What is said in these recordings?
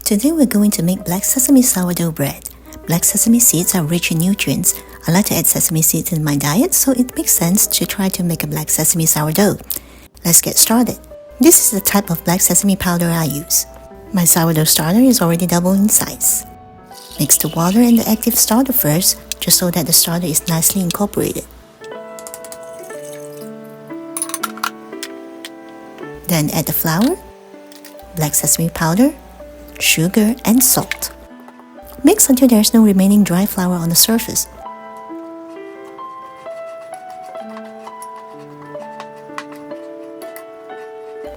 Today we're going to make black sesame sourdough bread. Black sesame seeds are rich in nutrients. I like to add sesame seeds in my diet, so it makes sense to try to make a black sesame sourdough. Let's get started. This is the type of black sesame powder I use. My sourdough starter is already double in size. Mix the water and the active starter first, just so that the starter is nicely incorporated. Then add the flour, black sesame powder, sugar, and salt. Mix until there's no remaining dry flour on the surface.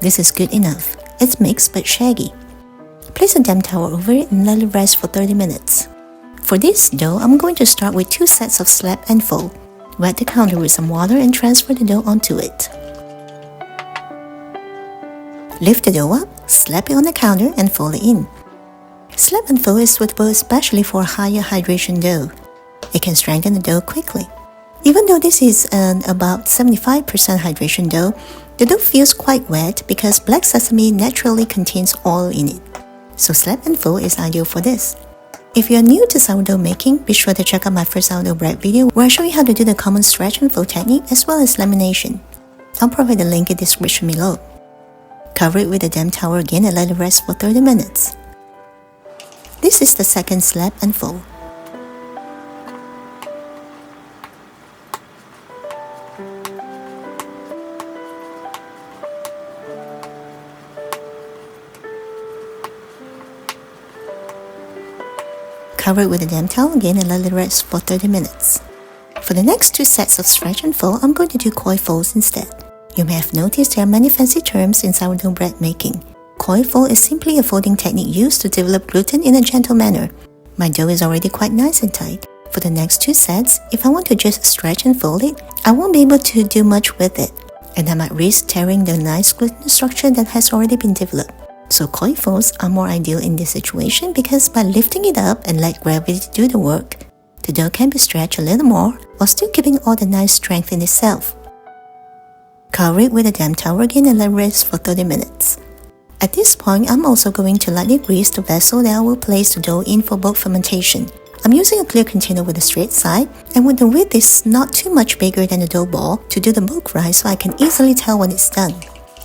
This is good enough. It's mixed but shaggy. Place a damp towel over it and let it rest for 30 minutes. For this dough, I'm going to start with 2 sets of slap and fold. Wet the counter with some water and transfer the dough onto it. Lift the dough up, slap it on the counter, and fold it in. Slap and fold is suitable especially for a higher hydration dough. It can strengthen the dough quickly. Even though this is an about 75% hydration dough, the dough feels quite wet because black sesame naturally contains oil in it. So slap and fold is ideal for this. If you are new to sourdough making, be sure to check out my first sourdough bread video where I show you how to do the common stretch and fold technique as well as lamination. I'll provide the link in the description below. Cover it with a damp towel again and let it rest for 30 minutes. This is the second slap and fold. Cover it with a damp towel again and let it rest for 30 minutes. For the next 2 sets of stretch and fold, I'm going to do coil folds instead. You may have noticed there are many fancy terms in sourdough bread making. Coil fold is simply a folding technique used to develop gluten in a gentle manner. My dough is already quite nice and tight. For the next 2 sets, if I want to just stretch and fold it, I won't be able to do much with it, and I might risk tearing the nice gluten structure that has already been developed. So coil folds are more ideal in this situation because by lifting it up and let gravity do the work, the dough can be stretched a little more while still keeping all the nice strength in itself. Cover it with a damp towel again and let it rest for 30 minutes. At this point, I'm also going to lightly grease the vessel that I will place the dough in for bulk fermentation. I'm using a clear container with a straight side and with the width is not too much bigger than the dough ball to do the bulk rise so I can easily tell when it's done.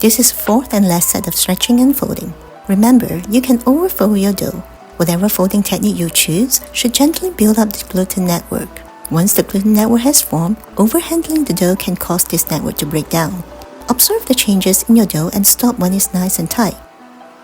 This is the 4th and last set of stretching and folding. Remember, you can overfold your dough. Whatever folding technique you choose should gently build up the gluten network. Once the gluten network has formed, overhandling the dough can cause this network to break down. Observe the changes in your dough and stop when it's nice and tight.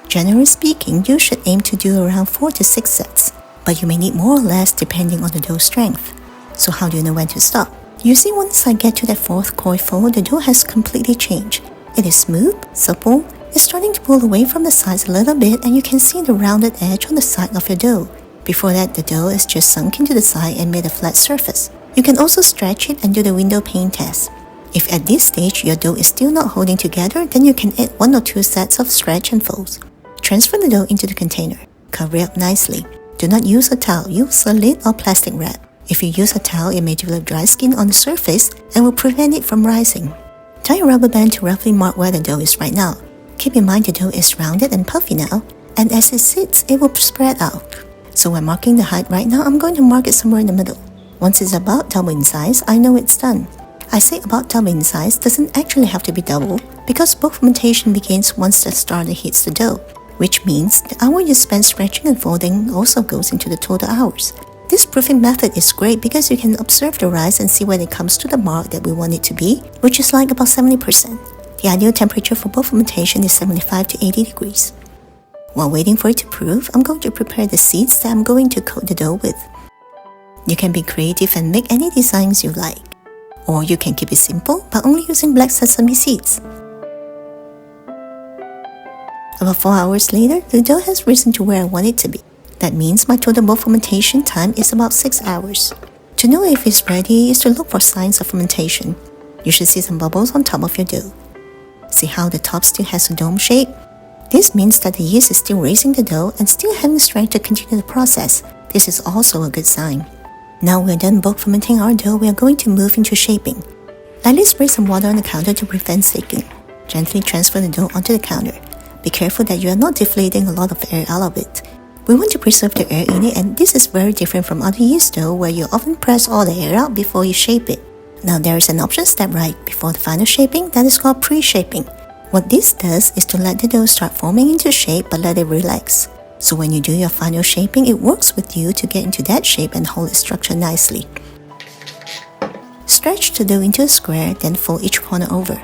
Generally speaking, you should aim to do around 4 to 6 sets, but you may need more or less depending on the dough strength. So how do you know when to stop? You see, once I get to that 4th coil fold, the dough has completely changed. It is smooth, supple, it's starting to pull away from the sides a little bit and you can see the rounded edge on the side of your dough. Before that, the dough is just sunk into the side and made a flat surface. You can also stretch it and do the window pane test. If at this stage your dough is still not holding together, then you can add 1 or 2 sets of stretch and folds. Transfer the dough into the container. Cover it up nicely. Do not use a towel, use a lid or plastic wrap. If you use a towel, it may develop dry skin on the surface and will prevent it from rising. Tie a rubber band to roughly mark where the dough is right now. Keep in mind the dough is rounded and puffy now, and as it sits, it will spread out. So when marking the height right now, I'm going to mark it somewhere in the middle. Once it's about double in size, I know it's done. I say about double in size doesn't actually have to be double because bulk fermentation begins once the starter hits the dough, which means the hour you spend stretching and folding also goes into the total hours. This proofing method is great because you can observe the rise and see when it comes to the mark that we want it to be, which is like about 70%. The ideal temperature for bulk fermentation is 75 to 80 degrees. While waiting for it to proof, I'm going to prepare the seeds that I'm going to coat the dough with. You can be creative and make any designs you like. Or you can keep it simple by only using black sesame seeds. About 4 hours later, the dough has risen to where I want it to be. That means my total bulk fermentation time is about 6 hours. To know if it's ready is to look for signs of fermentation. You should see some bubbles on top of your dough. See how the top still has a dome shape? This means that the yeast is still raising the dough and still having strength to continue the process. This is also a good sign. Now we're done bulk fermenting our dough, we are going to move into shaping. Lightly spray some water on the counter to prevent sticking. Gently transfer the dough onto the counter. Be careful that you are not deflating a lot of air out of it. We want to preserve the air in it, and this is very different from other yeast dough where you often press all the air out before you shape it. Now there is an option step right before the final shaping that is called pre-shaping. What this does is to let the dough start forming into shape but let it relax. So when you do your final shaping, it works with you to get into that shape and hold its structure nicely. Stretch the dough into a square, then fold each corner over.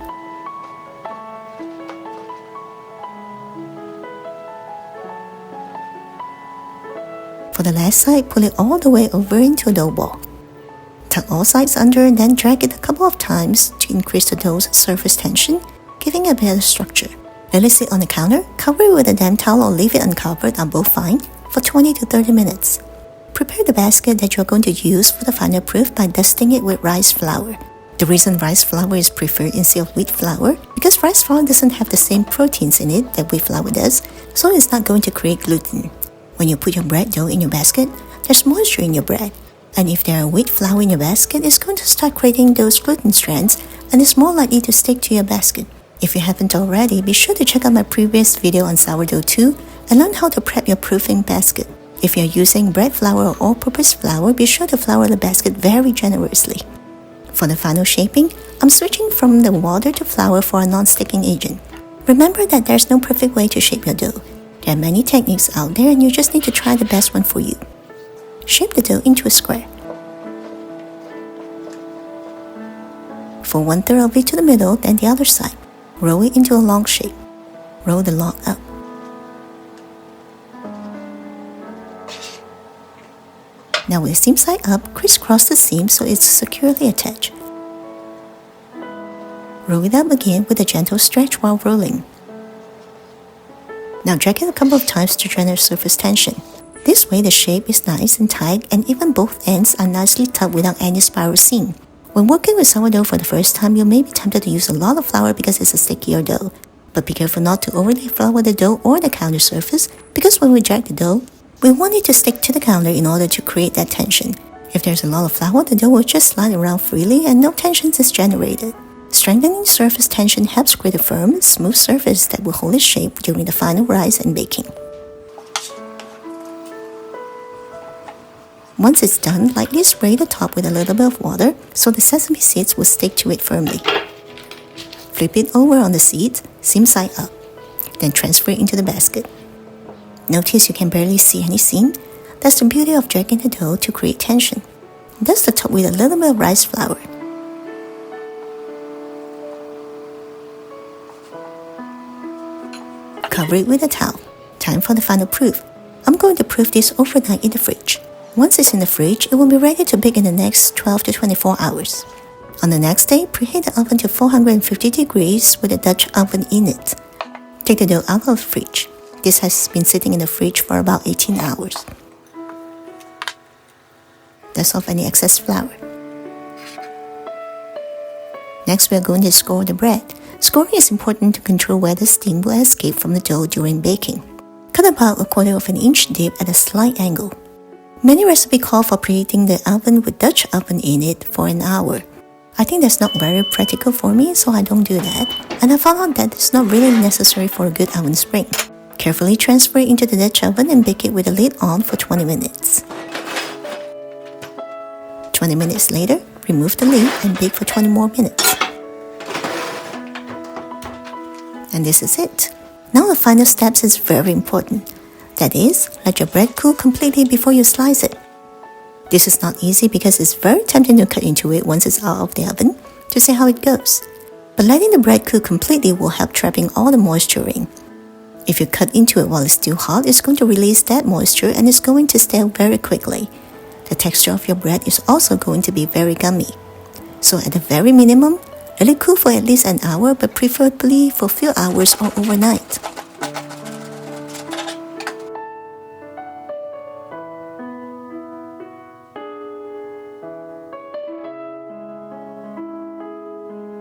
For the last side, pull it all the way over into a dough ball. Tuck all sides under and then drag it a couple of times to increase the dough's surface tension, giving it a better structure. Let it sit on the counter, cover it with a damp towel or leave it uncovered are both fine, for 20 to 30 minutes. Prepare the basket that you are going to use for the final proof by dusting it with rice flour. The reason rice flour is preferred instead of wheat flour because rice flour doesn't have the same proteins in it that wheat flour does, so it's not going to create gluten. When you put your bread dough in your basket, there's moisture in your bread, and if there are wheat flour in your basket, it's going to start creating those gluten strands and it's more likely to stick to your basket. If you haven't already, be sure to check out my previous video on sourdough too and learn how to prep your proofing basket. If you're using bread flour or all-purpose flour, be sure to flour the basket very generously. For the final shaping, I'm switching from the water to flour for a non-sticking agent. Remember that there's no perfect way to shape your dough. There are many techniques out there and you just need to try the best one for you. Shape the dough into a square. Fold 1/3 of it to the middle, then the other side. Roll it into a long shape. Roll the log up. Now with the seam side up, crisscross the seam so it's securely attached. Roll it up again with a gentle stretch while rolling. Now drag it a couple of times to generate surface tension. This way the shape is nice and tight and even both ends are nicely tucked without any spiral seam. When working with sourdough for the first time, you may be tempted to use a lot of flour because it's a stickier dough. But be careful not to overly flour the dough or the counter surface because when we drag the dough, we want it to stick to the counter in order to create that tension. If there's a lot of flour, the dough will just slide around freely and no tension is generated. Strengthening surface tension helps create a firm, smooth surface that will hold its shape during the final rise and baking. Once it's done, lightly spray the top with a little bit of water so the sesame seeds will stick to it firmly. Flip it over on the seeds, seam side up, then transfer it into the basket. Notice you can barely see any seam. That's the beauty of dragging the dough to create tension. Dust the top with a little bit of rice flour. Cover it with a towel. Time for the final proof. I'm going to proof this overnight in the fridge. Once it's in the fridge, it will be ready to bake in the next 12 to 24 hours. On the next day, preheat the oven to 450 degrees with a Dutch oven in it. Take the dough out of the fridge. This has been sitting in the fridge for about 18 hours. Dust off any excess flour. Next, we are going to score the bread. Scoring is important to control where the steam will escape from the dough during baking. Cut about 1/4 inch dip at a slight angle. Many recipes call for preheating the oven with Dutch oven in it for an hour. I think that's not very practical for me, so I don't do that, and I found out that it's not really necessary for a good oven spring. Carefully transfer it into the Dutch oven and bake it with the lid on for 20 minutes. 20 minutes later, remove the lid and bake for 20 more minutes. And this is it. Now the final steps is very important. That is, let your bread cool completely before you slice it. This is not easy because it's very tempting to cut into it once it's out of the oven to see how it goes. But letting the bread cool completely will help trapping all the moisture in. If you cut into it while it's still hot, it's going to release that moisture and it's going to stale very quickly. The texture of your bread is also going to be very gummy. So at the very minimum, let it cool for at least an hour, but preferably for a few hours or overnight.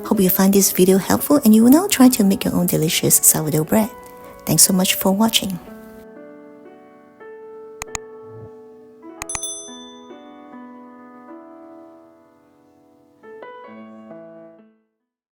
Hope you find this video helpful and you will now try to make your own delicious sourdough bread. Thanks so much for watching.